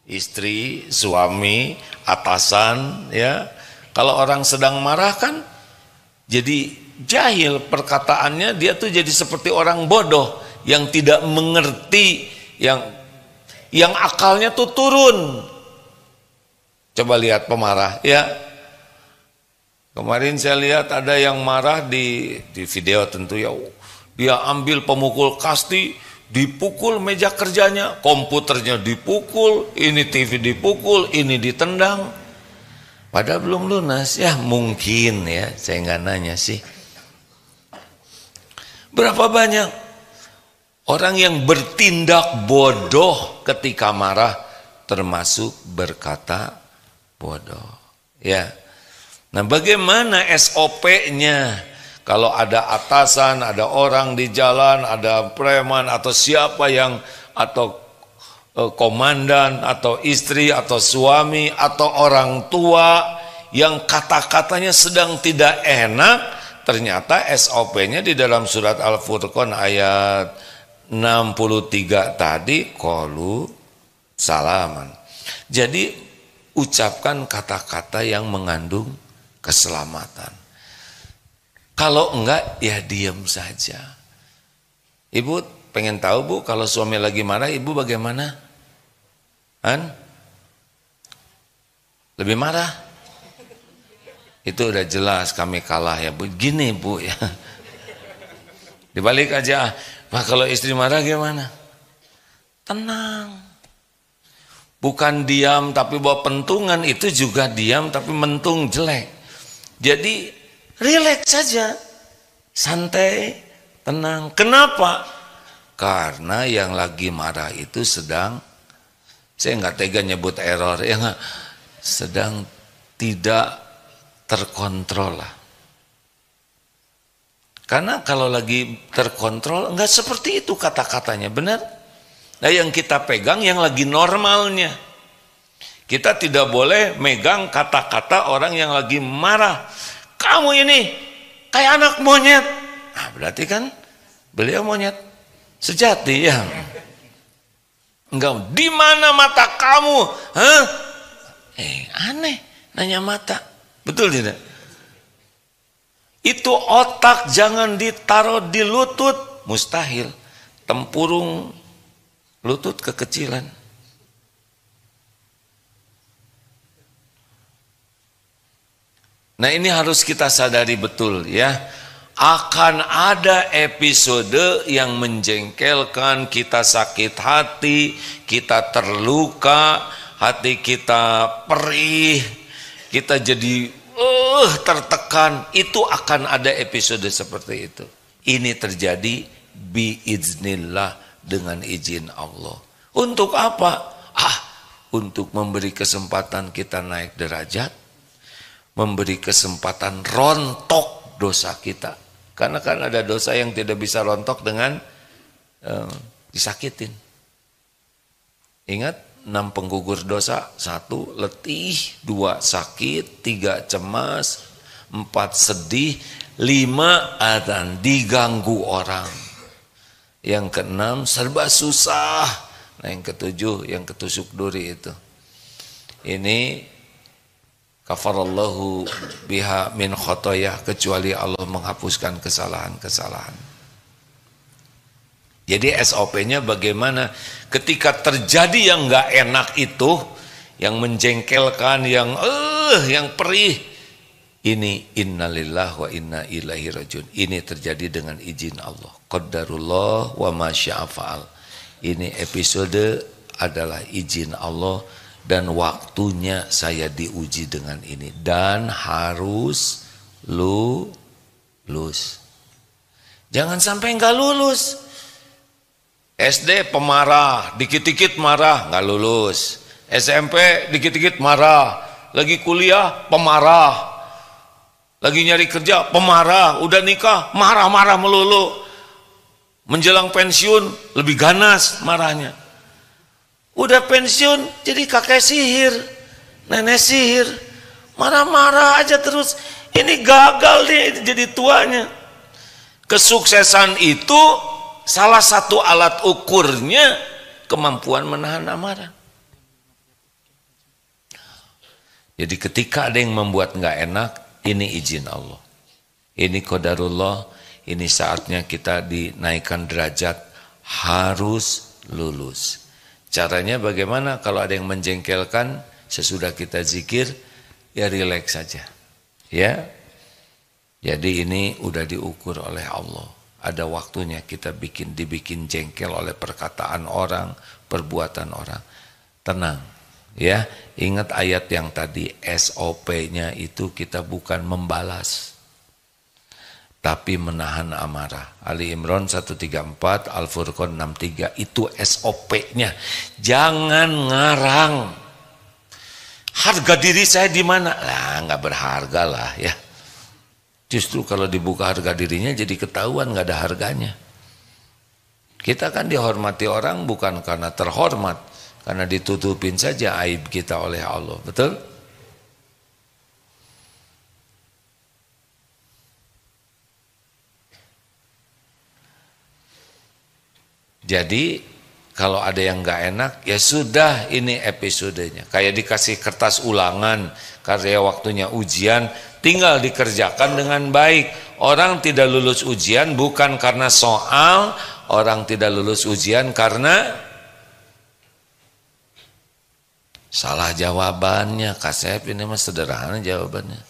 istri, suami, atasan, ya. Kalau orang sedang marah kan jadi jahil perkataannya, dia tuh jadi seperti orang bodoh yang tidak mengerti, yang akalnya tuh turun. Coba lihat pemarah, ya. Kemarin saya lihat ada yang marah di video tentu ya. Dia ambil pemukul kasti, dipukul meja kerjanya, komputernya dipukul, ini TV dipukul, ini ditendang. Padahal belum lunas, ya mungkin ya, saya nggak nanya sih. Berapa banyak orang yang bertindak bodoh ketika marah, termasuk berkata bodoh, ya. Nah, bagaimana SOP-nya? Kalau ada atasan, ada orang di jalan, ada preman atau siapa yang, atau komandan atau istri atau suami atau orang tua yang kata-katanya sedang tidak enak, ternyata SOP-nya di dalam surat Al-Furqan ayat 63 tadi, qalu salaman. Jadi ucapkan kata-kata yang mengandung keselamatan. Kalau enggak, ya diam saja. Ibu pengen tahu, Bu, kalau suami lagi marah, ibu bagaimana? Lebih marah? Itu udah jelas kami kalah ya, Bu. Gini, Bu, ya. Dibalik aja. Nah, kalau istri marah gimana? Tenang. Bukan diam tapi bawa pentungan, itu juga diam tapi mentung jelek. Jadi rileks saja, santai, tenang. Kenapa? Karena yang lagi marah itu sedang, saya nggak tega nyebut error, ya nggak, sedang tidak terkontrol lah. Karena kalau lagi terkontrol nggak seperti itu kata-katanya, benar? Nah, yang kita pegang yang lagi normalnya. Kita tidak boleh megang kata-kata orang yang lagi marah. Kamu ini kayak anak monyet. Nah, berarti kan beliau monyet sejati, ya. Enggak, di mana mata kamu? Hah? Aneh, nanya mata. Betul tidak? Itu otak jangan ditaruh di lutut, mustahil. Tempurung lutut kekecilan. Nah, ini harus kita sadari betul, ya. Akan ada episode yang menjengkelkan, kita sakit hati, kita terluka, hati kita perih, kita jadi tertekan. Itu akan ada episode seperti itu. Ini terjadi biiznillah, dengan izin Allah. Untuk apa? Untuk memberi kesempatan kita naik derajat, memberi kesempatan rontok dosa kita. Karena kan ada dosa yang tidak bisa rontok dengan disakitin. Ingat 6 penggugur dosa: 1 letih, 2 sakit, 3 cemas, 4 sedih, 5 adzan, diganggu orang. Yang ke-6 serba susah. Nah, yang ke-7 yang ketusuk duri itu. Ini kafarallahu biha min khotoyah, kecuali Allah menghapuskan kesalahan-kesalahan. Jadi SOP-nya bagaimana ketika terjadi yang nggak enak itu, yang menjengkelkan, yang perih. Ini innalillah wa inna ilaihi rajiun. Ini terjadi dengan izin Allah. Qadarullah wa ma syaa fa'al. Ini episode adalah izin Allah. Dan waktunya saya diuji dengan ini. Dan harus lulus. Jangan sampai nggak lulus. SD pemarah, dikit-dikit marah, nggak lulus. SMP dikit-dikit marah. Lagi kuliah pemarah. Lagi nyari kerja pemarah. Udah nikah marah-marah melulu. Menjelang pensiun lebih ganas marahnya. Udah pensiun jadi kakek sihir, nenek sihir, marah-marah aja terus. Ini gagal nih jadi tuanya. Kesuksesan itu salah satu alat ukurnya kemampuan menahan amarah. Jadi ketika ada yang membuat nggak enak, ini izin Allah. Ini qadarullah, ini saatnya kita dinaikkan derajat, harus lulus. Caranya bagaimana? Kalau ada yang menjengkelkan, sesudah kita zikir, ya rileks saja. Ya. Jadi ini udah diukur oleh Allah. Ada waktunya kita dibikin jengkel oleh perkataan orang, perbuatan orang. Tenang, ya. Ingat ayat yang tadi, SOP-nya itu kita bukan membalas, tapi menahan amarah. Ali Imran 134, Al-Furqan 63, itu SOP-nya. Jangan ngarang. Harga diri saya di mana? Lah, nggak berharga lah ya. Justru kalau dibuka harga dirinya jadi ketahuan nggak ada harganya. Kita kan dihormati orang bukan karena terhormat, karena ditutupin saja aib kita oleh Allah. Betul? Jadi kalau ada yang nggak enak, ya sudah, ini episodenya. Kayak dikasih kertas ulangan, karya waktunya ujian, tinggal dikerjakan dengan baik. Orang tidak lulus ujian bukan karena soal, orang tidak lulus ujian karena salah jawabannya. Kasep ini mah sederhana jawabannya.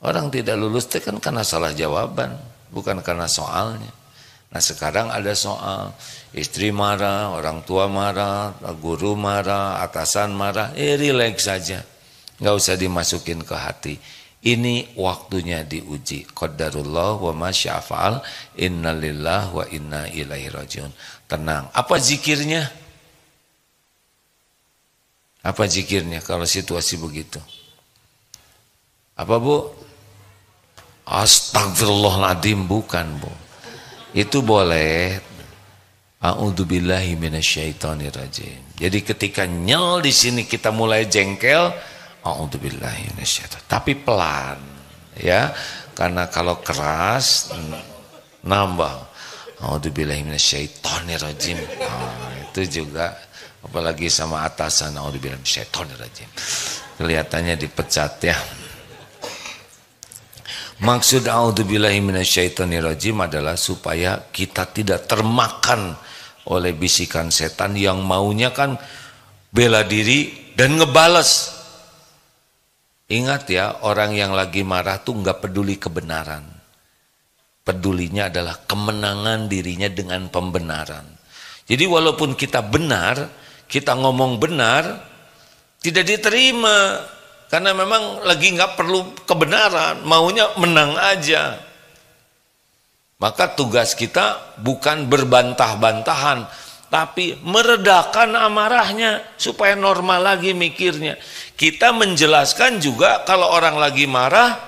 Orang tidak lulus itu kan karena salah jawaban, bukan karena soalnya. Nah sekarang ada soal, istri marah, orang tua marah, guru marah, atasan marah, relax saja. Nggak usah dimasukin ke hati. Ini waktunya diuji. Qadarullah wa ma sya'afa'al, innalillah wa inna ilaihi rajiun. Tenang. Apa zikirnya? Apa zikirnya kalau situasi begitu? Apa Bu? Astagfirullahaladzim, bukan Bu. Itu boleh. A'udzubillahi minasyaitonirrajim. Jadi ketika nyel di sini kita mulai jengkel, a'udzubillahi minasyaitonirrajim. Tapi pelan, ya. Karena kalau keras nambah. A'udzubillahi minasyaitonirrajim. Itu juga apalagi sama atasan, a'udzubillahi minasyaitonirrajim. Kelihatannya dipecat ya. Maksud a'udzubillahi minasyaitonirrajim adalah supaya kita tidak termakan oleh bisikan setan yang maunya kan bela diri dan ngebales. Ingat ya, orang yang lagi marah tuh nggak peduli kebenaran. Pedulinya adalah kemenangan dirinya dengan pembenaran. Jadi walaupun kita benar, kita ngomong benar, tidak diterima. Karena memang lagi nggak perlu kebenaran, maunya menang aja. Maka tugas kita bukan berbantah-bantahan, tapi meredakan amarahnya supaya normal lagi mikirnya. Kita menjelaskan juga kalau orang lagi marah,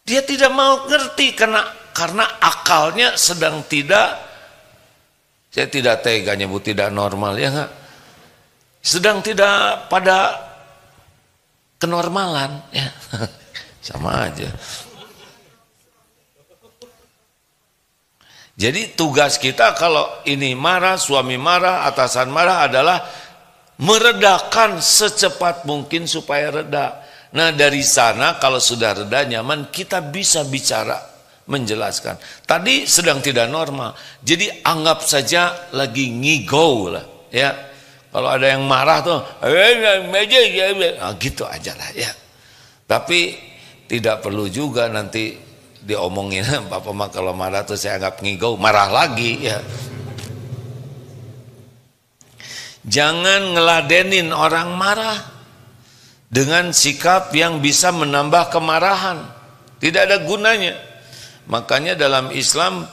dia tidak mau ngerti karena akalnya sedang tidak, saya tidak tega nyebut tidak normal ya nggak, sedang tidak pada kenormalan ya. Sama aja. Jadi tugas kita kalau ini marah, suami marah, atasan marah adalah meredakan secepat mungkin supaya reda. Nah dari sana kalau sudah reda nyaman, kita bisa bicara, menjelaskan. Tadi sedang tidak normal, jadi anggap saja lagi ngigau lah ya. Kalau ada yang marah tuh, nah, gitu aja lah ya. Tapi tidak perlu juga nanti diomongin, Bapak mah kalau marah tuh saya anggap ngigau, marah lagi ya. Jangan ngeladenin orang marah dengan sikap yang bisa menambah kemarahan. Tidak ada gunanya. Makanya dalam Islam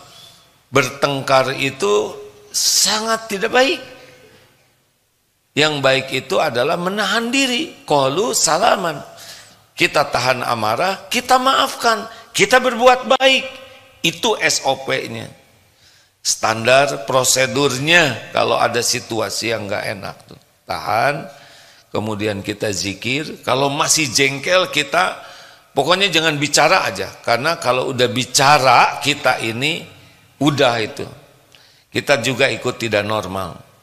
bertengkar itu sangat tidak baik. Yang baik itu adalah menahan diri. Qalu salaman. Kita tahan amarah, kita maafkan, kita berbuat baik. Itu SOP-nya. Standar prosedurnya kalau ada situasi yang nggak enak tuh. Tahan, kemudian kita zikir. Kalau masih jengkel kita, pokoknya jangan bicara aja. Karena kalau udah bicara kita ini, udah itu. Kita juga ikut tidak normal.